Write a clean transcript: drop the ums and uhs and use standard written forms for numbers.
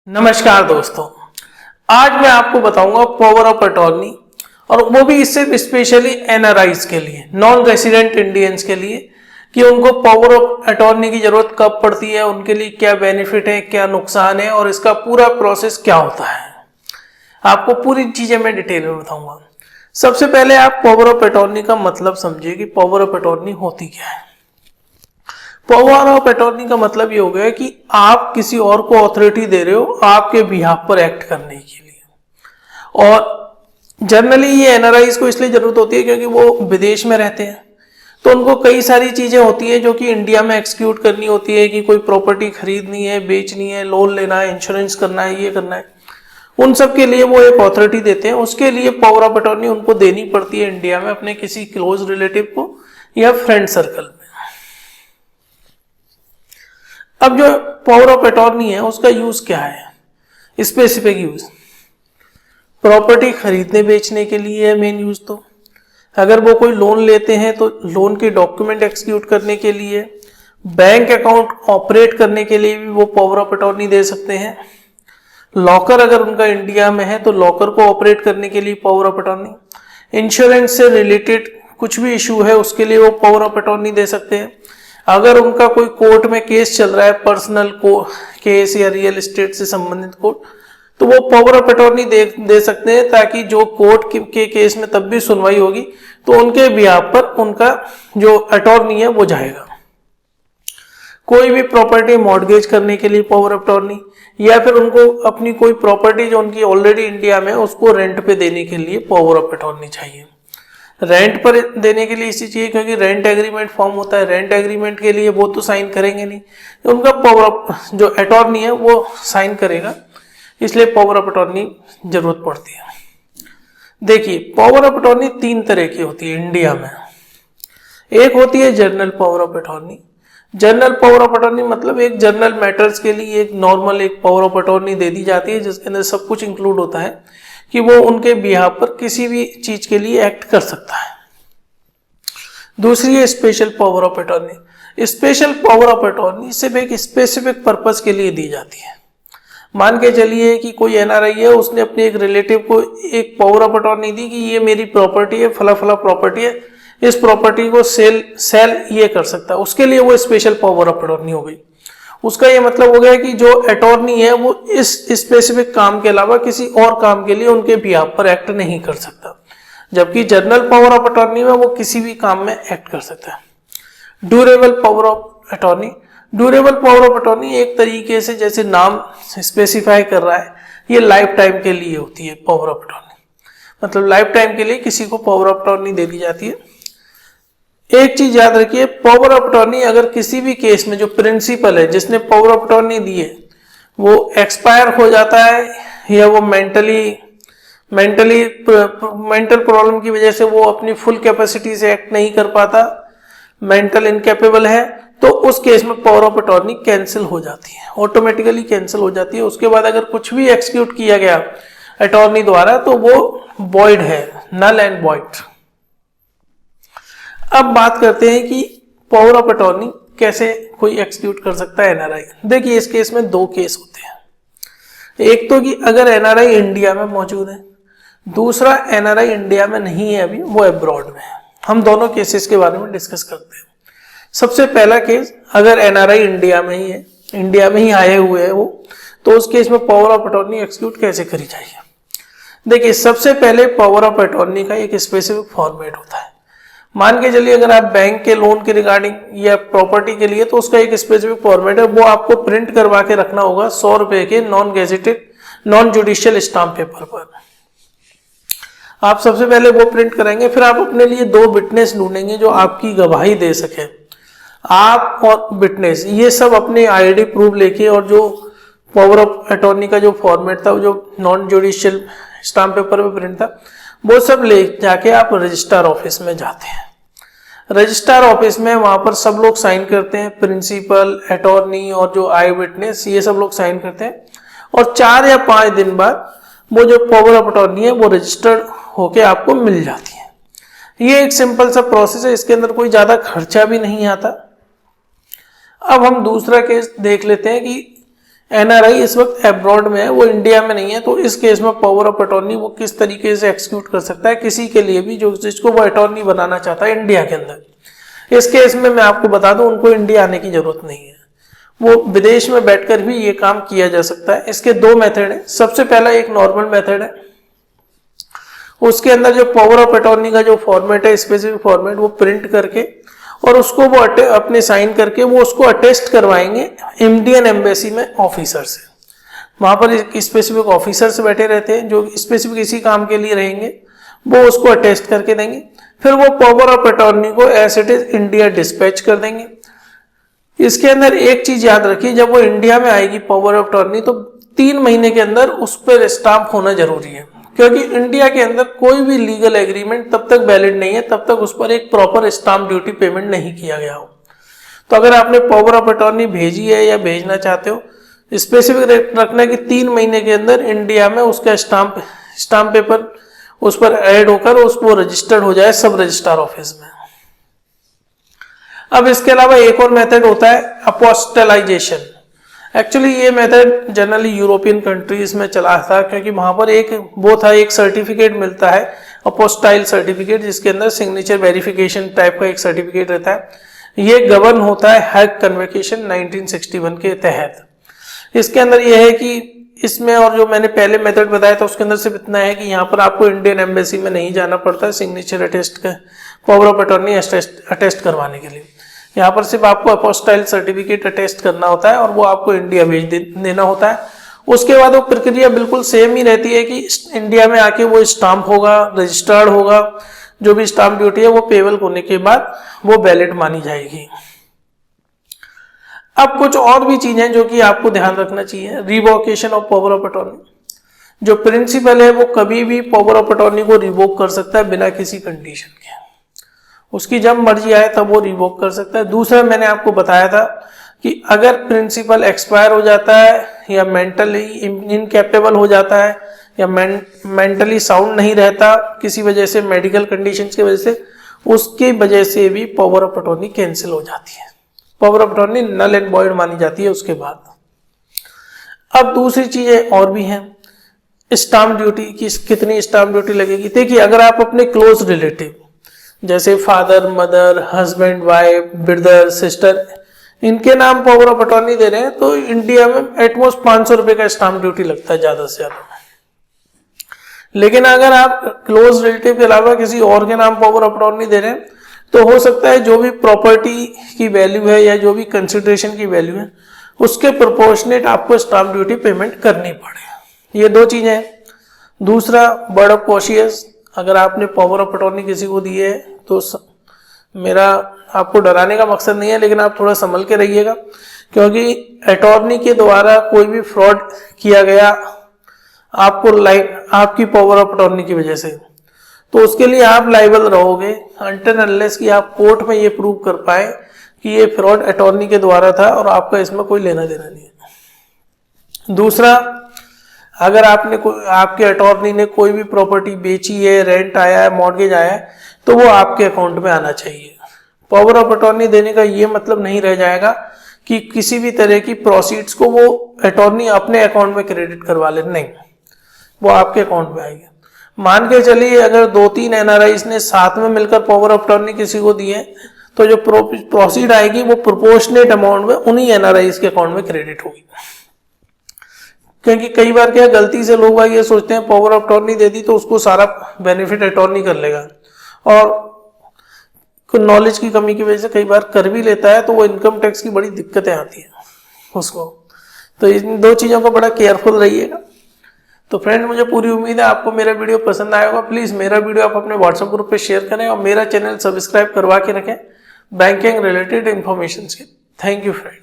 नमस्कार दोस्तों, आज मैं आपको बताऊंगा पावर ऑफ अटॉर्नी और वो भी सिर्फ स्पेशली एनआरआईज के लिए, नॉन रेसिडेंट इंडियंस के लिए, कि उनको पावर ऑफ अटॉर्नी की जरूरत कब पड़ती है, उनके लिए क्या बेनिफिट है, क्या नुकसान है और इसका पूरा प्रोसेस क्या होता है। आपको पूरी चीजें मैं डिटेल में बताऊंगा। सबसे पहले आप पावर ऑफ अटॉर्नी का मतलब समझिए कि पावर ऑफ अटॉर्नी होती क्या है। पावर ऑफ अटॉर्नी का मतलब ये हो गया कि आप किसी और को अथॉरिटी दे रहे हो आपके बिहाफ पर एक्ट करने के लिए। और जनरली ये एनआरआईज को इसलिए जरूरत होती है क्योंकि वो विदेश में रहते हैं, तो उनको कई सारी चीजें होती है जो कि इंडिया में एक्सिक्यूट करनी होती है, कि कोई प्रॉपर्टी खरीदनी है, बेचनी है, लोन लेना है, इंश्योरेंस करना है, ये करना है। उन सब के लिए वो एक अथॉरिटी देते हैं। उसके लिए पावर ऑफ अटॉर्नी उनको देनी पड़ती है इंडिया में अपने किसी क्लोज रिलेटिव को या फ्रेंड सर्कल में। अब जो पावर ऑफ अटॉर्नी है उसका यूज क्या है, स्पेसिफिक यूज प्रॉपर्टी खरीदने बेचने के लिए है मेन यूज। तो अगर वो कोई लोन लेते हैं तो लोन के डॉक्यूमेंट एक्सिक्यूट करने के लिए, बैंक अकाउंट ऑपरेट करने के लिए भी वो पावर ऑफ अटॉर्नी दे सकते हैं। लॉकर अगर उनका इंडिया में है तो लॉकर को ऑपरेट करने के लिए पावर ऑफ अटॉर्नी। इंश्योरेंस से रिलेटेड कुछ भी इशू है उसके लिए वो पावर ऑफ अटॉर्नी दे सकते हैं। अगर उनका कोई कोर्ट में केस चल रहा है, पर्सनल को केस या रियल एस्टेट से संबंधित कोर्ट, तो वो पावर ऑफ अटॉर्नी दे सकते हैं, ताकि जो कोर्ट के केस में तब भी सुनवाई होगी तो उनके बिहाफ पर उनका जो अटॉर्नी है वो जाएगा। कोई भी प्रॉपर्टी मॉर्गेज करने के लिए पावर ऑफ अटॉर्नी, या फिर उनको अपनी कोई प्रॉपर्टी जो उनकी ऑलरेडी इंडिया में उसको रेंट पे देने के लिए पावर ऑफ अटॉर्नी चाहिए। रेंट पर देने के लिए इसी चाहिए क्योंकि रेंट एग्रीमेंट फॉर्म होता है। रेंट एग्रीमेंट के लिए वो तो साइन करेंगे नहीं, उनका पावर ऑफ जो अटॉर्नी है वो साइन करेगा, इसलिए पावर ऑफ अटॉर्नी जरूरत पड़ती है। देखिए, पावर ऑफ अटॉर्नी तीन तरह की होती है इंडिया में। एक होती है general power of attorney. General power of attorney मतलब एक जनरल मैटर्स के लिए एक नॉर्मल एक पावर ऑफ अटॉर्नी दे दी जाती है, जिसके अंदर सब कुछ इंक्लूड होता है कि वो उनके बिहाफ पर किसी भी चीज के लिए एक्ट कर सकता है। दूसरी है special power of attorney. Special power of attorney सिर्फ एक स्पेसिफिक पर्पस के लिए दी जाती है। मान के चलिए कि कोई एनआरआई है, उसने अपने एक रिलेटिव को एक पावर ऑफ अटॉर्नी दी कि ये मेरी प्रॉपर्टी है, फला फला प्रॉपर्टी है, इस प्रॉपर्टी को सेल ये कर सकता है, उसके लिए वो स्पेशल पावर ऑफ अटॉर्नी हो गई। उसका ये मतलब हो गया कि जो अटॉर्नी है वो इस स्पेसिफिक काम के अलावा किसी और काम के लिए उनके बिहाफ पर एक्ट नहीं कर सकता, जबकि जनरल पावर ऑफ अटॉर्नी में वो किसी भी काम में एक्ट कर सकता है। Durable power of attorney. Durable power of attorney एक तरीके से जैसे नाम स्पेसिफाई कर रहा है, ये लाइफ टाइम के लिए होती है पावर ऑफ अटॉर्नी। मतलब लाइफ टाइम के लिए किसी को पावर ऑफ अटॉर्नी दे दी जाती है। एक चीज याद रखिए, पावर ऑफ अटॉर्नी अगर किसी भी केस में जो प्रिंसिपल है जिसने पावर ऑफ अटॉर्नी दी है वो एक्सपायर हो जाता है, या वो मेंटल प्रॉब्लम की वजह से वो अपनी फुल कैपेसिटी से एक्ट नहीं कर पाता, मेंटल इनकेपेबल है, तो उस केस में पावर ऑफ अटॉर्नी कैंसिल हो जाती है, ऑटोमेटिकली कैंसिल हो जाती है। उसके बाद अगर कुछ भी एक्सिक्यूट किया गया अटॉर्नी द्वारा तो वो वॉइड है, नल एंड वॉइड। अब बात करते हैं कि पावर ऑफ अटॉर्नी कैसे कोई एक्सिक्यूट कर सकता है एनआरआई। देखिए, इस केस में दो केस होते हैं। एक तो कि अगर एनआरआई इंडिया में मौजूद है, दूसरा एनआरआई इंडिया में नहीं है, अभी वो अब्रॉड में है। हम दोनों केसेस के बारे में डिस्कस करते हैं। सबसे पहला केस, अगर एनआरआई इंडिया में ही है, इंडिया में ही आए हुए हैं वो, तो उस केस में पावर ऑफ अटॉर्नी एक्सिक्यूट कैसे करी जाएगी। देखिए, सबसे पहले पावर ऑफ अटॉर्नी का एक स्पेसिफिक फॉर्मेट होता है। मान के चलिए अगर आप बैंक के लोन के रिगार्डिंग या प्रॉपर्टी के लिए, तो उसका एक स्पेसिफिक फॉर्मेट है, वो आपको प्रिंट करवा के रखना होगा 100 रुपए के non gazetted non judicial stamp paper पर। आप सबसे पहले वो प्रिंट कराएंगे, फिर आप अपने लिए दो विटनेस ढूंढेंगे जो आपकी गवाही दे सके। आप और विटनेस ये सब अपने आईडी प्रूफ लेके, और जो पावर ऑफ अटॉर्नी का जो फॉर्मेट था, जो नॉन जुडिशियल स्टाम्प पेपर पे प्रिंट था, वो सब ले जाके आप रजिस्ट्रार ऑफिस में जाते हैं। रजिस्ट्रार ऑफिस में वहां पर सब लोग साइन करते हैं, प्रिंसिपल, अटॉर्नी और जो आई विटनेस, ये सब लोग साइन करते हैं। और 4 या 5 दिन बाद वो जो पावर ऑफ अटॉर्नी है वो रजिस्टर्ड होके आपको मिल जाती है। ये एक सिंपल सा प्रोसेस है, इसके अंदर कोई ज्यादा खर्चा भी नहीं आता। अब हम दूसरा केस देख लेते हैं कि एनआरआई इस वक्त अब्रॉड में है, वो इंडिया में नहीं है, तो इस केस में पावर ऑफ अटॉर्नी वो किस तरीके से एक्सिक्यूट कर सकता है किसी के लिए भी जो जिसको वो अटॉर्नी बनाना चाहता है इंडिया के अंदर। इस केस में मैं आपको बता दूं उनको इंडिया आने की जरूरत नहीं है, वो विदेश में बैठकर भी ये काम किया जा सकता है। इसके दो मेथड है। सबसे पहला एक नॉर्मल मेथड है, उसके अंदर जो पावर ऑफ अटॉर्नी का जो फॉर्मेट है, स्पेसिफिक फॉर्मेट, वो प्रिंट करके और उसको वो अपने साइन करके वो उसको अटेस्ट करवाएंगे इंडियन एम्बेसी में ऑफिसर से। वहां पर एक स्पेसिफिक ऑफिसर्स बैठे रहते हैं जो स्पेसिफिक इसी काम के लिए रहेंगे, वो उसको अटेस्ट करके देंगे। फिर वो पावर ऑफ अटॉर्नी को as it is India dispatch कर देंगे। इसके अंदर एक चीज याद रखिए, जब वो इंडिया में आएगी पावर ऑफ अटॉर्नी तो 3 महीने के अंदर उस पर स्टाम्प होना जरूरी है, क्योंकि इंडिया के अंदर कोई भी लीगल एग्रीमेंट तब तक वैलिड नहीं है तब तक उस पर एक प्रॉपर स्टाम्प ड्यूटी पेमेंट नहीं किया गया हो। तो अगर आपने पावर ऑफ अटॉर्नी भेजी है या भेजना चाहते हो, स्पेसिफिक रखना कि 3 महीने के अंदर इंडिया में उसका स्टाम्प पेपर उस पर ऐड होकर उसको रजिस्टर्ड हो जाए सब रजिस्ट्रार ऑफिस में। अब इसके अलावा एक और मेथड होता है अपोस्टलाइजेशन। एक्चुअली ये मेथड जनरली यूरोपियन कंट्रीज में चला था, क्योंकि वहां पर एक सर्टिफिकेट मिलता है अपोस्टाइल सर्टिफिकेट, जिसके अंदर सिग्नेचर वेरिफिकेशन टाइप का एक सर्टिफिकेट रहता है। ये गवर्न होता है हैग कन्वोकेशन 1961 के तहत। इसके अंदर यह है कि इसमें, और जो मैंने पहले मेथड बताया था उसके अंदर सिर्फ इतना है कि यहाँ पर आपको इंडियन एम्बेसी में नहीं जाना पड़ता है सिग्नेचर अटेस्ट का पावर ऑफ अटॉर्नी अटेस्ट करवाने के लिए। यहाँ पर सिर्फ आपको अपोस्टाइल सर्टिफिकेट अटेस्ट करना होता है और वो आपको इंडिया भेज देना होता है। उसके बाद वो प्रक्रिया बिल्कुल सेम ही रहती है कि इंडिया में आके वो स्टाम्प होगा, रजिस्टर्ड होगा, जो भी स्टाम्प ड्यूटी है वो पेबल होने के बाद वो वैलिड मानी जाएगी। अब कुछ और भी चीजें जो कि आपको ध्यान रखना चाहिए। Revocation of power of attorney, जो प्रिंसिपल है वो कभी भी पावर ऑफ अटॉर्नी को रिवोक कर सकता है बिना किसी कंडीशन के, उसकी जब मर्जी आए तब वो रिवोक कर सकता है। दूसरा मैंने आपको बताया था कि अगर प्रिंसिपल एक्सपायर हो जाता है या मेंटली इनकैपेबल हो जाता है या मेंटली साउंड नहीं रहता किसी वजह से, मेडिकल कंडीशंस की वजह से, उसकी वजह से भी पावर ऑफ अटॉर्नी कैंसिल हो जाती है, power of attorney null and void मानी जाती है उसके बाद। अब दूसरी चीजें और भी हैं, स्टाम्प ड्यूटी की कितनी स्टाम्प ड्यूटी लगेगी। देखिए, अगर आप अपने क्लोज रिलेटिव जैसे father, mother, husband, wife, brother, sister, इनके नाम पावर ऑफ अटॉर्नी दे रहे हैं तो इंडिया में एटमोस्ट 500 रुपए का स्टाम्प ड्यूटी लगता है ज्यादा से ज्यादा। लेकिन अगर आप क्लोज रिलेटिव के अलावा किसी और के नाम पावर ऑफ अटॉर्नी दे रहे हैं तो हो सकता है जो भी प्रॉपर्टी की वैल्यू है या जो भी कंसिडरेशन की वैल्यू है उसके प्रोपोर्शनेट आपको स्टाम्प ड्यूटी पेमेंट करनी पड़े। ये दो चीजें हैं। दूसरा, वर्ड ऑफ कॉशियस, अगर आपने पावर ऑफ अटॉर्नी किसी को दी है तो मेरा आपको डराने का मकसद नहीं है, लेकिन आप थोड़ा संभल के रहिएगा, क्योंकि अटॉर्नी के द्वारा कोई भी फ्रॉड किया गया आपकी पावर ऑफ अटॉर्नी की वजह से, तो उसके लिए आप लायबल रहोगे अनटिल अनलेस कि आप कोर्ट में ये प्रूव कर पाए कि ये फ्रॉड अटॉर्नी के द्वारा था और आपका इसमें कोई लेना देना नहीं है। दूसरा, अगर आपके अटॉर्नी ने कोई भी प्रॉपर्टी बेची है, रेंट आया है, मॉर्गेज आया है, तो वो आपके अकाउंट में आना चाहिए। पावर ऑफ अटॉर्नी देने का ये मतलब नहीं रह जाएगा कि किसी भी तरह की प्रोसीड्स को वो अटॉर्नी अपने अकाउंट में क्रेडिट करवा ले, नहीं, वो आपके अकाउंट में आएगी। मान के चलिए अगर 2-3 एनआरआईज ने साथ में मिलकर पावर ऑफ अटॉर्नी किसी को दी है तो जो प्रोसीड आएगी वो प्रोपोर्शनेट अमाउंट में उन्हीं एनआरआईज के अकाउंट में क्रेडिट होगी। क्योंकि कई बार क्या गलती से लोग ये सोचते हैं पावर ऑफ अटॉर्नी दे दी तो उसको सारा बेनिफिट अटॉर्नी कर लेगा, और नॉलेज की कमी की वजह से कई बार कर भी लेता है तो वो इनकम टैक्स की बड़ी दिक्कतें आती हैं उसको। तो इन दो चीजों को बड़ा केयरफुल रहिएगा। तो फ्रेंड, मुझे पूरी उम्मीद है आपको मेरा वीडियो पसंद आया होगा। प्लीज मेरा वीडियो आप अपने व्हाट्सएप ग्रुप पे शेयर करें और मेरा चैनल सब्सक्राइब करवा के रखें बैंकिंग रिलेटेड इंफॉर्मेशन के। Thank you friends.